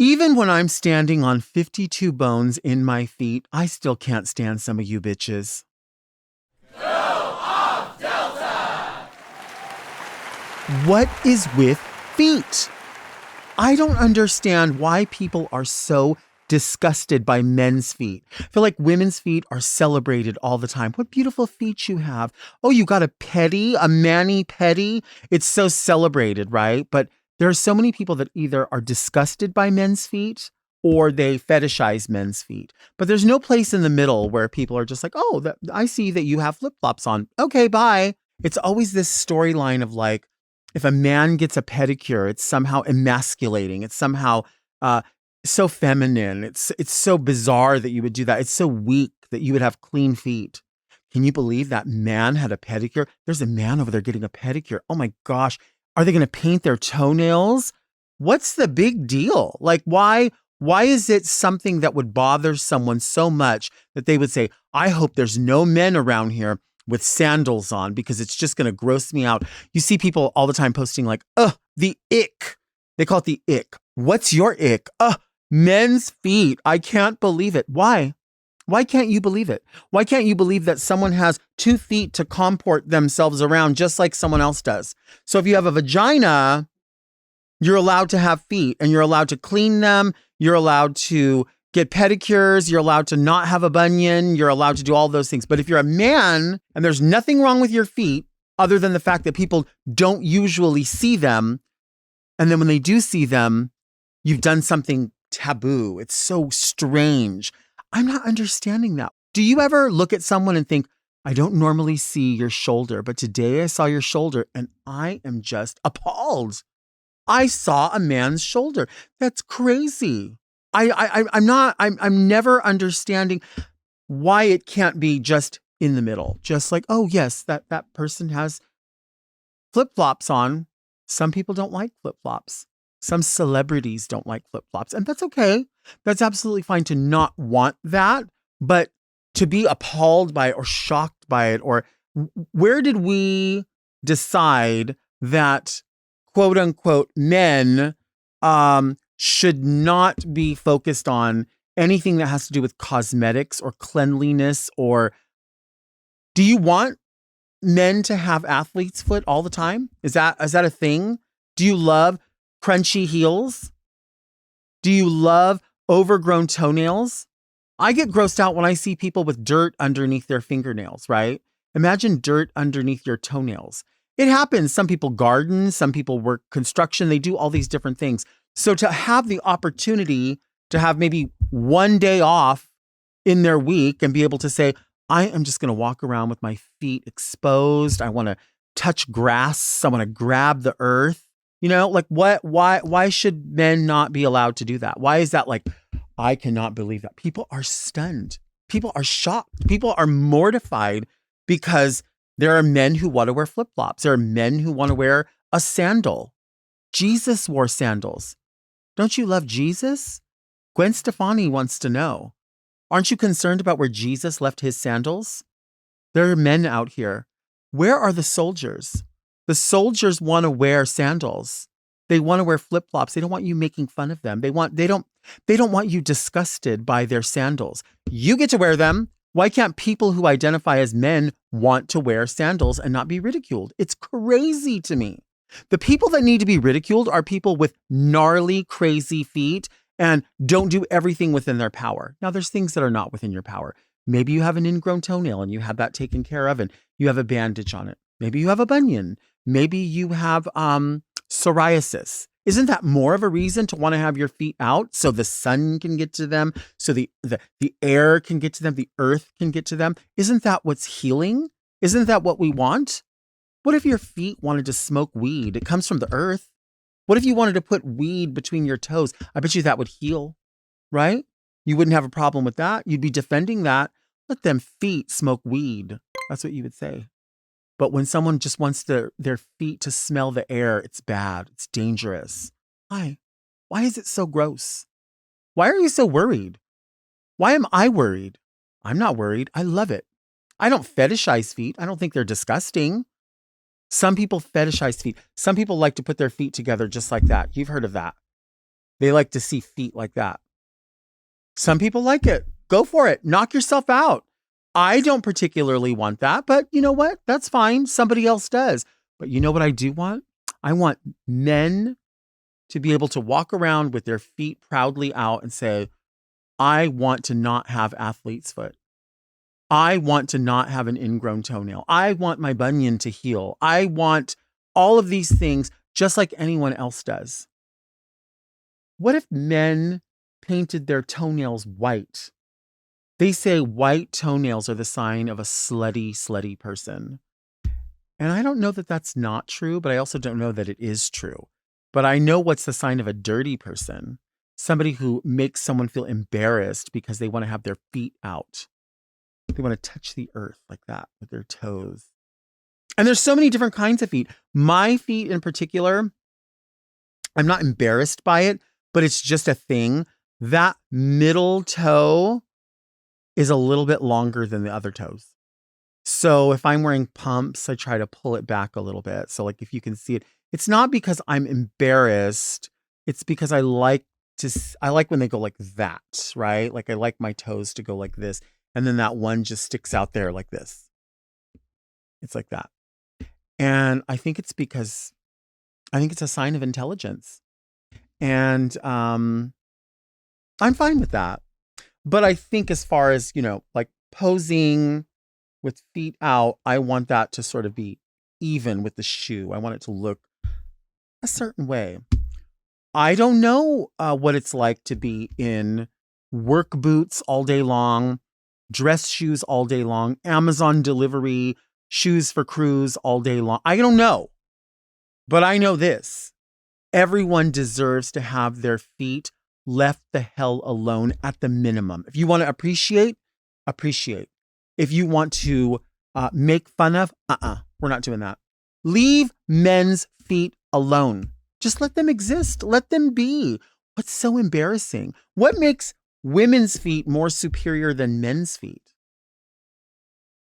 Even when I'm standing on 52 bones in my feet, I still can't stand some of you bitches. Go off, Delta! What is with feet? I don't understand why people are so disgusted by men's feet. I feel like women's feet are celebrated all the time. What beautiful feet you have. Oh, you got a mani-pedi. It's so celebrated, right? But there are so many people that either are disgusted by men's feet or they fetishize men's feet. But there's no place in the middle where people are just like, oh, I see that you have flip-flops on. Okay, bye. It's always this storyline of like, if a man gets a pedicure, it's somehow emasculating. It's somehow so feminine. It's so bizarre that you would do that. It's so weak that you would have clean feet. Can you believe that man had a pedicure? There's a man over there getting a pedicure. Oh my gosh. Are they going to paint their toenails? What's the big deal? Like, why is it something that would bother someone so much that they would say, I hope there's no men around here with sandals on because it's just going to gross me out. You see people all the time posting like, the ick. They call it the ick. What's your ick? Men's feet. I can't believe it. Why? Why can't you believe it? Why can't you believe that someone has 2 feet to comport themselves around just like someone else does? So if you have a vagina, you're allowed to have feet and you're allowed to clean them. You're allowed to get pedicures. You're allowed to not have a bunion. You're allowed to do all those things. But if you're a man and there's nothing wrong with your feet other than the fact that people don't usually see them, and then when they do see them, you've done something taboo. It's so strange. I'm not understanding that. Do you ever look at someone and think, I don't normally see your shoulder, but today I saw your shoulder and I am just appalled. I saw a man's shoulder. That's crazy. I'm never understanding why it can't be just in the middle. Just like, oh yes, that person has flip-flops on. Some people don't like flip-flops. Some celebrities don't like flip-flops, and that's okay. That's absolutely fine to not want that, but to be appalled by it or shocked by it, or where did we decide that quote unquote men should not be focused on anything that has to do with cosmetics or cleanliness? Or do you want men to have athlete's foot all the time? Is that a thing? Do you love crunchy heels? Do you love overgrown toenails? I get grossed out when I see people with dirt underneath their fingernails, right? Imagine dirt underneath your toenails. It happens. Some people garden, some people work construction, they do all these different things. So to have the opportunity to have maybe one day off in their week and be able to say, I am just going to walk around with my feet exposed. I want to touch grass. I want to grab the earth. You know, like why should men not be allowed to do that? Why is that like, I cannot believe that. People are stunned. People are shocked. People are mortified because there are men who want to wear flip-flops. There are men who want to wear a sandal. Jesus wore sandals. Don't you love Jesus? Gwen Stefani wants to know. Aren't you concerned about where Jesus left his sandals? There are men out here. Where are the soldiers? The soldiers want to wear sandals. They want to wear flip-flops. They don't want you making fun of them. They don't want you disgusted by their sandals. You get to wear them. Why can't people who identify as men want to wear sandals and not be ridiculed? It's crazy to me. The people that need to be ridiculed are people with gnarly, crazy feet and don't do everything within their power. Now, there's things that are not within your power. Maybe you have an ingrown toenail and you have that taken care of and you have a bandage on it. Maybe you have a bunion. Maybe you have psoriasis. Isn't that more of a reason to want to have your feet out so the sun can get to them, so the air can get to them, the earth can get to them? Isn't that what's healing? Isn't that what we want? What if your feet wanted to smoke weed? It comes from the earth. What if you wanted to put weed between your toes? I bet you that would heal, right? You wouldn't have a problem with that. You'd be defending that. Let them feet smoke weed. That's what you would say. But when someone just wants their feet to smell the air, it's bad. It's dangerous. Why? Why is it so gross? Why are you so worried? Why am I worried? I'm not worried. I love it. I don't fetishize feet. I don't think they're disgusting. Some people fetishize feet. Some people like to put their feet together just like that. You've heard of that. They like to see feet like that. Some people like it. Go for it. Knock yourself out. I don't particularly want that, but you know what? That's fine. Somebody else does. But you know what I do want? I want men to be able to walk around with their feet proudly out and say, I want to not have athlete's foot. I want to not have an ingrown toenail. I want my bunion to heal. I want all of these things just like anyone else does. What if men painted their toenails white? They say white toenails are the sign of a slutty person. And I don't know that that's not true, but I also don't know that it is true. But I know what's the sign of a dirty person. Somebody who makes someone feel embarrassed because they want to have their feet out. They want to touch the earth like that with their toes. And there's so many different kinds of feet. My feet in particular, I'm not embarrassed by it, but it's just a thing. That middle toe is a little bit longer than the other toes. So if I'm wearing pumps, I try to pull it back a little bit. So like if you can see it, it's not because I'm embarrassed. It's because I like when they go like that, right? Like I like my toes to go like this. And then that one just sticks out there like this. It's like that. And I think it's a sign of intelligence. And I'm fine with that. But I think as far as, like posing with feet out, I want that to sort of be even with the shoe. I want it to look a certain way. I don't know what it's like to be in work boots all day long, dress shoes all day long, Amazon delivery, shoes for cruise all day long. I don't know. But I know this. Everyone deserves to have their feet left the hell alone at the minimum. If you want to appreciate. If you want to make fun of, we're not doing that. Leave men's feet alone. Just let them exist. Let them be. What's so embarrassing? What makes women's feet more superior than men's feet?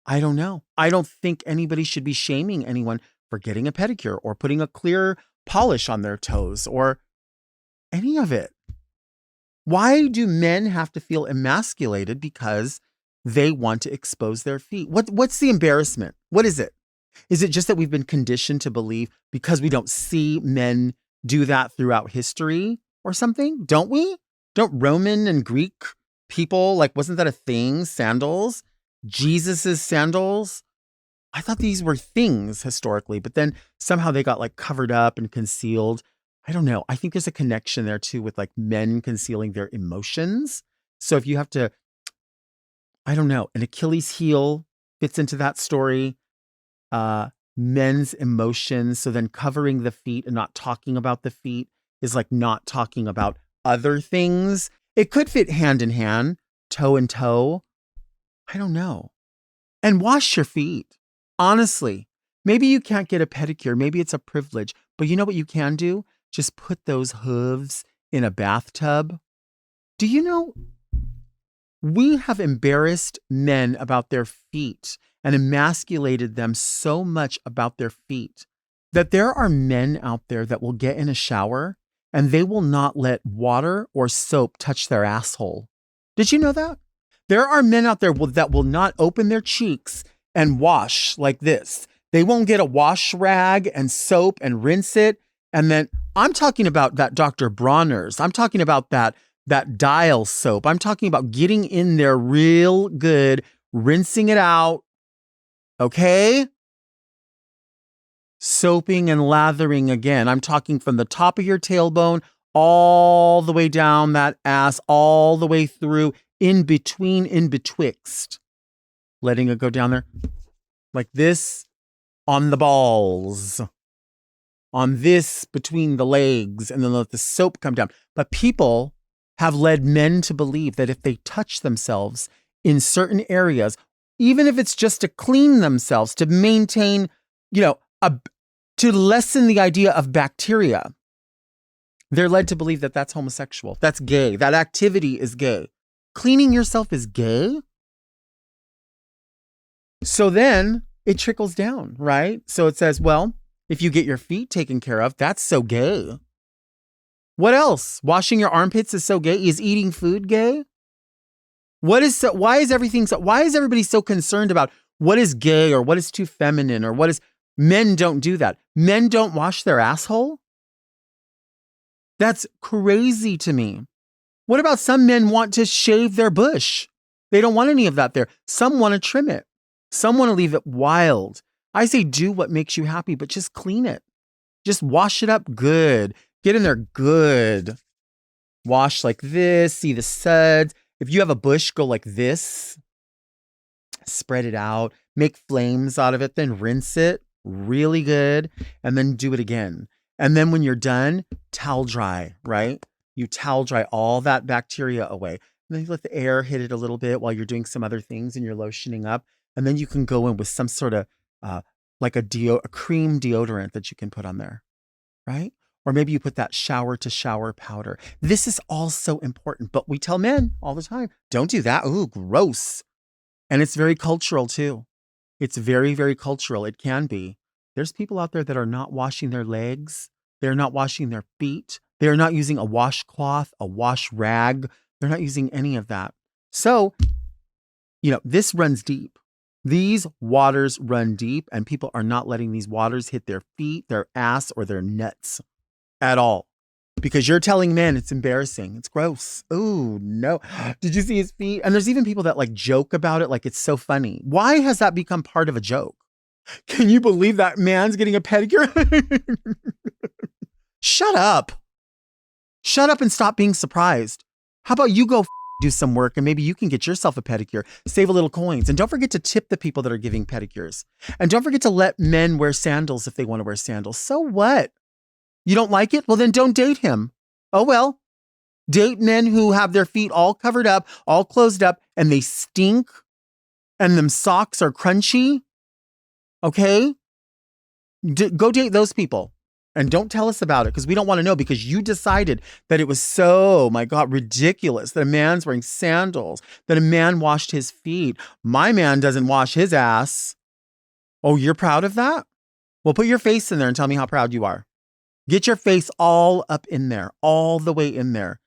I don't know. I don't think anybody should be shaming anyone for getting a pedicure or putting a clear polish on their toes or any of it. Why do men have to feel emasculated because they want to expose their feet? What's the embarrassment? What is it? Is it just that we've been conditioned to believe because we don't see men do that throughout history or something? Don't we? Don't Roman and Greek people, wasn't that a thing? Sandals? Jesus's sandals? I thought these were things historically, but then somehow they got covered up and concealed. I don't know. I think there's a connection there too with men concealing their emotions. So if you have to, I don't know, an Achilles heel fits into that story. Men's emotions. So then covering the feet and not talking about the feet is like not talking about other things. It could fit hand in hand, toe and toe. I don't know. And wash your feet. Honestly, maybe you can't get a pedicure. Maybe it's a privilege. But you know what you can do? Just put those hooves in a bathtub. Do you know, we have embarrassed men about their feet and emasculated them so much about their feet that there are men out there that will get in a shower and they will not let water or soap touch their asshole. Did you know that? There are men out there that will not open their cheeks and wash like this. They won't get a wash rag and soap and rinse it. And then I'm talking about that Dr. Bronner's. I'm talking about that Dial soap. I'm talking about getting in there real good, rinsing it out. Okay? Soaping and lathering again. I'm talking from the top of your tailbone all the way down that ass, all the way through, in between, in betwixt. Letting it go down there like this on the balls. On this between the legs, and then let the soap come down. But people have led men to believe that if they touch themselves in certain areas, even if it's just to clean themselves, to maintain, to lessen the idea of bacteria, they're led to believe that that's homosexual. That's gay. That activity is gay. Cleaning yourself is gay? So then it trickles down, right? So it says, well, if you get your feet taken care of, that's so gay. What else? Washing your armpits is so gay. Is eating food gay? Why is everybody so concerned about what is gay or what is too feminine or what is, men don't do that. Men don't wash their asshole? That's crazy to me. What about some men want to shave their bush? They don't want any of that there. Some want to trim it. Some want to leave it wild. I say do what makes you happy, but just clean it. Just wash it up good. Get in there good. Wash like this. See the suds. If you have a bush, go like this. Spread it out. Make flames out of it. Then rinse it really good. And then do it again. And then when you're done, towel dry, right? You towel dry all that bacteria away. And then you let the air hit it a little bit while you're doing some other things and you're lotioning up. And then you can go in with some sort of like a cream deodorant that you can put on there, right? Or maybe you put that shower to shower powder. This is all so important, but we tell men all the time, don't do that. Ooh, gross. And it's very cultural too. It's very, very cultural. It can be. There's people out there that are not washing their legs. They're not washing their feet. They're not using a washcloth, a wash rag. They're not using any of that. So, this runs deep. These waters run deep, and people are not letting these waters hit their feet, their ass, or their nuts at all. Because you're telling men it's embarrassing. It's gross. Oh, no. Did you see his feet? And there's even people that like joke about it like it's so funny. Why has that become part of a joke? Can you believe that man's getting a pedicure? Shut up. Shut up and stop being surprised. How about you go do some work and maybe you can get yourself a pedicure, save a little coins. And don't forget to tip the people that are giving pedicures. And don't forget to let men wear sandals if they want to wear sandals. So what? You don't like it? Well, then don't date him. Oh, well. Date men who have their feet all covered up, all closed up, and they stink, and them socks are crunchy. Okay? Go date those people. And don't tell us about it because we don't want to know because you decided that it was so, my God, ridiculous that a man's wearing sandals, that a man washed his feet. My man doesn't wash his ass. Oh, you're proud of that? Well, put your face in there and tell me how proud you are. Get your face all up in there, all the way in there.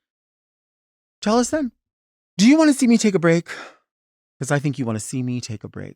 Tell us then. Do you want to see me take a break? Because I think you want to see me take a break.